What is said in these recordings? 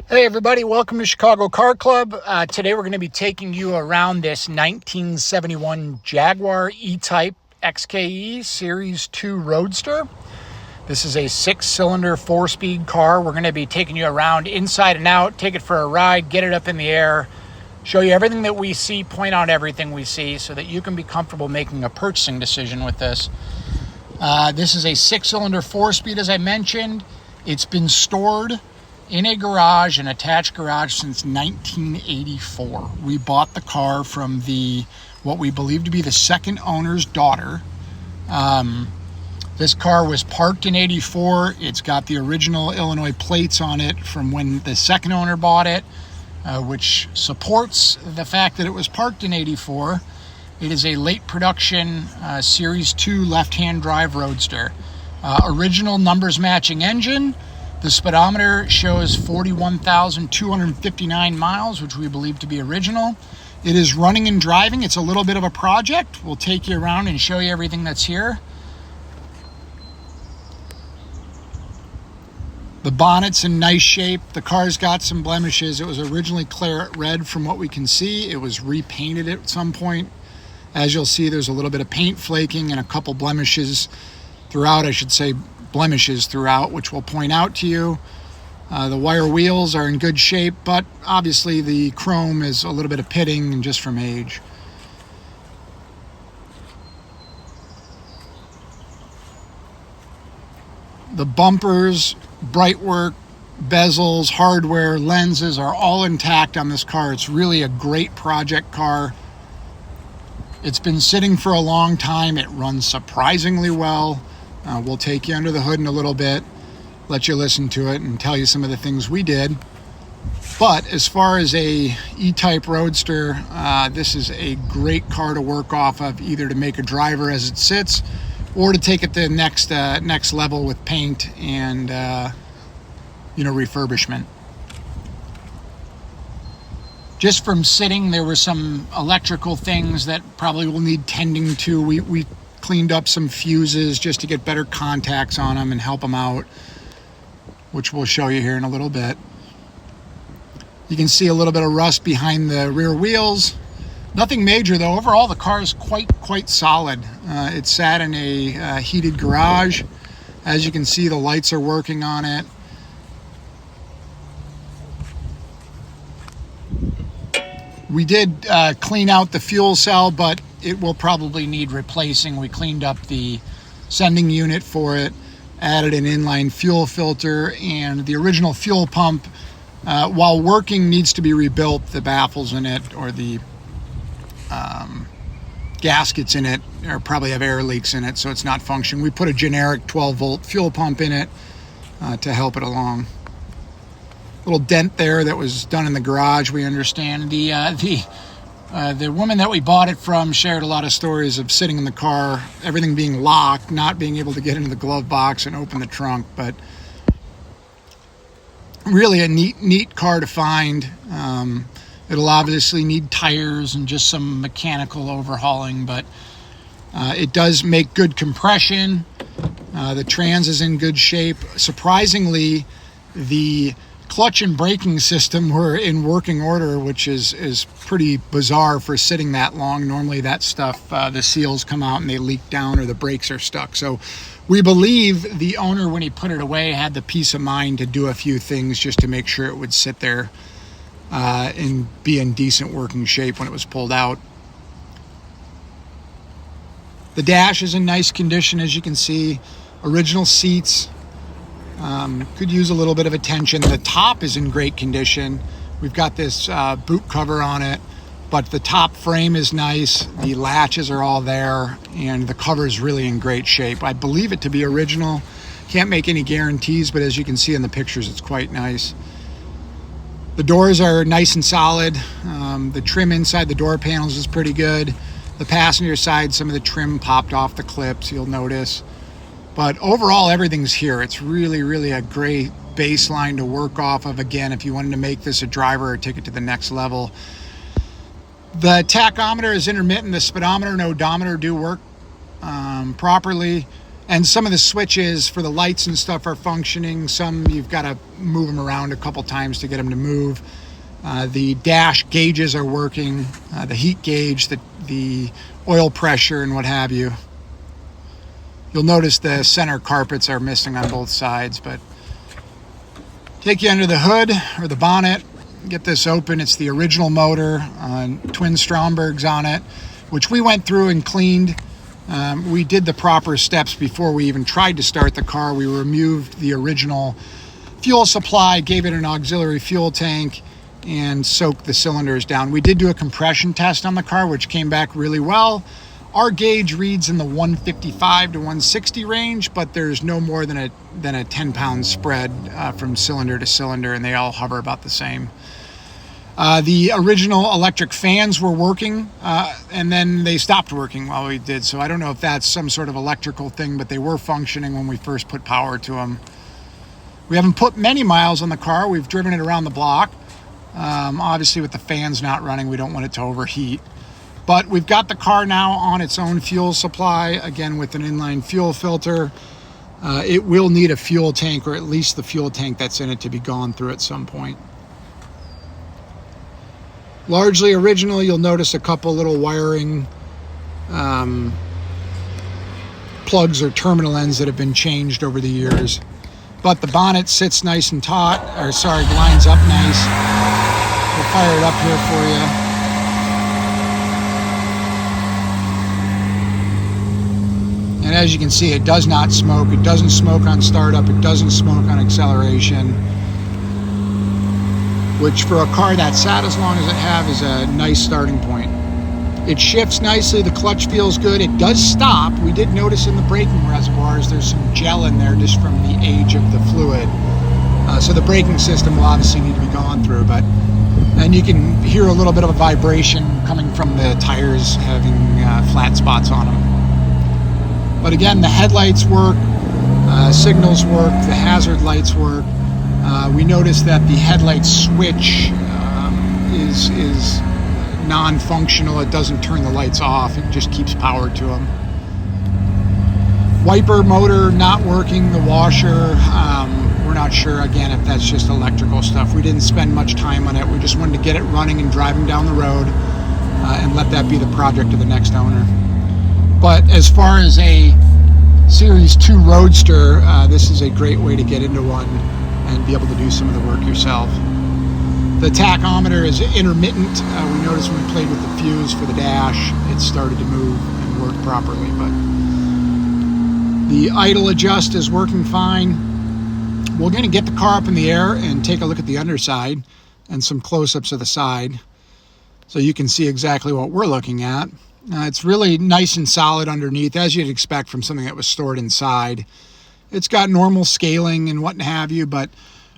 Hey everybody, welcome to Chicago Car Club. Today we're going to be taking you around this 1971 Jaguar E-Type XKE Series 2 Roadster. This is a 6-cylinder, 4-speed car. We're going to be taking you around inside and out, take it for a ride, get it up in the air, show you everything that we see, point out everything we see so that you can be comfortable making a purchasing decision with this. This is a 6-cylinder, 4-speed, as I mentioned. It's been stored in a garage, an attached garage, since 1984. We bought the car from what we believe to be the second owner's daughter. This car was parked in 84. It's got the original Illinois plates on it from when the second owner bought it, which supports the fact that it was parked in 84. It is a late production Series 2 left-hand drive Roadster. Original numbers matching engine. The speedometer shows 41,259 miles, which we believe to be original. It is running and driving. It's a little bit of a project. We'll take you around and show you everything that's here. The bonnet's in nice shape. The car's got some blemishes. It was originally claret red from what we can see. It was repainted at some point. As you'll see, there's a little bit of paint flaking and a couple blemishes throughout, blemishes throughout, which we'll point out to you. The wire wheels are in good shape, but obviously the chrome is a little bit of pitting and just from age. The bumpers, bright work, bezels, hardware, lenses are all intact on this car. It's really a great project car. It's been sitting for a long time. It runs surprisingly well. We'll take you under the hood in a little bit, let you listen to it, and tell you some of the things we did. But as far as a E-Type Roadster, this is a great car to work off of, either to make a driver as it sits, or to take it to the next level with paint and refurbishment. Just from sitting, there were some electrical things that probably will need tending to. We cleaned up some fuses just to get better contacts on them and help them out, which we'll show you here in a little bit. You can see a little bit of rust behind the rear wheels. Nothing major though. Overall, the car is quite solid. It sat in a heated garage. As you can see, the lights are working on it. We did clean out the fuel cell, but it will probably need replacing. We cleaned up the sending unit for it, added an inline fuel filter, and the original fuel pump, while working, needs to be rebuilt. The baffles in it, or the gaskets in it, or probably have air leaks in it, so it's not functioning. We put a generic 12-volt fuel pump in it to help it along. Little dent there that was done in the garage, we understand. The woman that we bought it from shared a lot of stories of sitting in the car, everything being locked, not being able to get into the glove box and open the trunk. But really a neat car to find. It'll obviously need tires and just some mechanical overhauling, but it does make good compression. The trans is in good shape. Surprisingly, the clutch and braking system were in working order, which is pretty bizarre for sitting that long. Normally that stuff, the seals come out and they leak down, or the brakes are stuck. So we believe the owner, when he put it away, had the peace of mind to do a few things just to make sure it would sit there and be in decent working shape when it was pulled out. The dash is in nice condition, as you can see. Original seats. Could use a little bit of attention. The top is in great condition. We've got this boot cover on it, but the top frame is nice. The latches are all there, and the cover is really in great shape. I believe it to be original. Can't make any guarantees, but as you can see in the pictures, it's quite nice. The doors are nice and solid. The trim inside the door panels is pretty good. The passenger side, some of the trim popped off the clips, you'll notice. But overall, everything's here. It's really a great baseline to work off of. Again, if you wanted to make this a driver or take it to the next level. The tachometer is intermittent. The speedometer and odometer do work properly. And some of the switches for the lights and stuff are functioning. Some you've got to move them around a couple times to get them to move. The dash gauges are working, the heat gauge, the oil pressure, and what have you. You'll notice the center carpets are missing on both sides, but take you under the hood or the bonnet, get this open. It's the original motor, twin Strombergs on it, which we went through and cleaned. We did the proper steps before we even tried to start the car. We removed the original fuel supply, gave it an auxiliary fuel tank, and soaked the cylinders down. We did do a compression test on the car, which came back really well. Our gauge reads in the 155 to 160 range, but there's no more than a 10-pound spread from cylinder to cylinder, and they all hover about the same. The original electric fans were working, and then they stopped working while we did. So I don't know if that's some sort of electrical thing, but they were functioning when we first put power to them. We haven't put many miles on the car. We've driven it around the block. Obviously, with the fans not running, we don't want it to overheat. But we've got the car now on its own fuel supply, again with an inline fuel filter. It will need a fuel tank, or at least the fuel tank that's in it, to be gone through at some point. Largely original. You'll notice a couple little wiring plugs or terminal ends that have been changed over the years. But the bonnet sits nice and taut, or sorry, lines up nice. We'll fire it up here for you. And as you can see, it does not smoke. It doesn't smoke on startup. It doesn't smoke on acceleration, which for a car that sat as long as it have is a nice starting point. It shifts nicely. The clutch feels good. It does stop. We did notice in the braking reservoirs there's some gel in there just from the age of the fluid. So the braking system will obviously need to be gone through, and you can hear a little bit of a vibration coming from the tires having flat spots on them. But again, the headlights work, signals work, the hazard lights work. We noticed that the headlight switch is non-functional. It doesn't turn the lights off. It just keeps power to them. Wiper motor not working. The washer, we're not sure, again, if that's just electrical stuff. We didn't spend much time on it. We just wanted to get it running and driving down the road and let that be the project of the next owner. But as far as a Series 2 Roadster, this is a great way to get into one and be able to do some of the work yourself. The tachometer is intermittent. We noticed when we played with the fuse for the dash, it started to move and work properly, but the idle adjust is working fine. We're going to get the car up in the air and take a look at the underside and some close-ups of the side so you can see exactly what we're looking at. It's really nice and solid underneath, as you'd expect from something that was stored inside. It's got normal scaling and what have you, but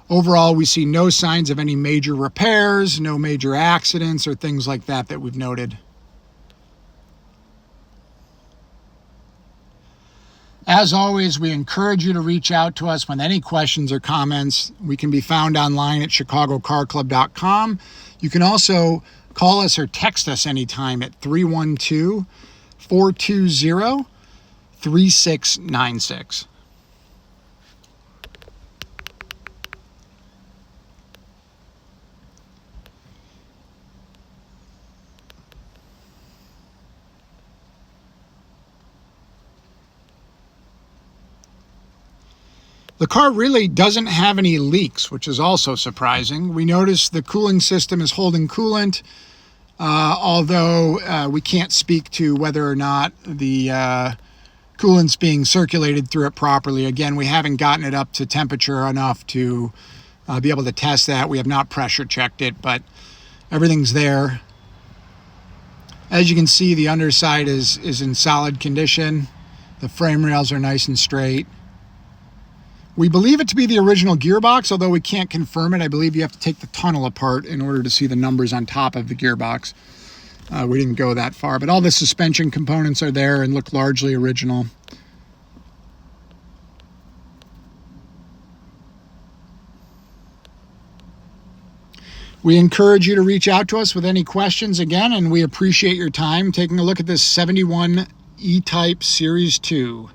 overall we see no signs of any major repairs, no major accidents or things like that that we've noted. As always, we encourage you to reach out to us with any questions or comments. We can be found online at chicagocarclub.com. You can also call us or text us anytime at 312-420-3696. The car really doesn't have any leaks, which is also surprising. We notice the cooling system is holding coolant, although we can't speak to whether or not the coolant's being circulated through it properly. Again, we haven't gotten it up to temperature enough to be able to test that. We have not pressure checked it, but everything's there. As you can see, the underside is in solid condition. The frame rails are nice and straight. We believe it to be the original gearbox, although we can't confirm it. I believe you have to take the tunnel apart in order to see the numbers on top of the gearbox. We didn't go that far, but all the suspension components are there and look largely original. We encourage you to reach out to us with any questions again, and we appreciate your time taking a look at this 71 E-Type Series 2.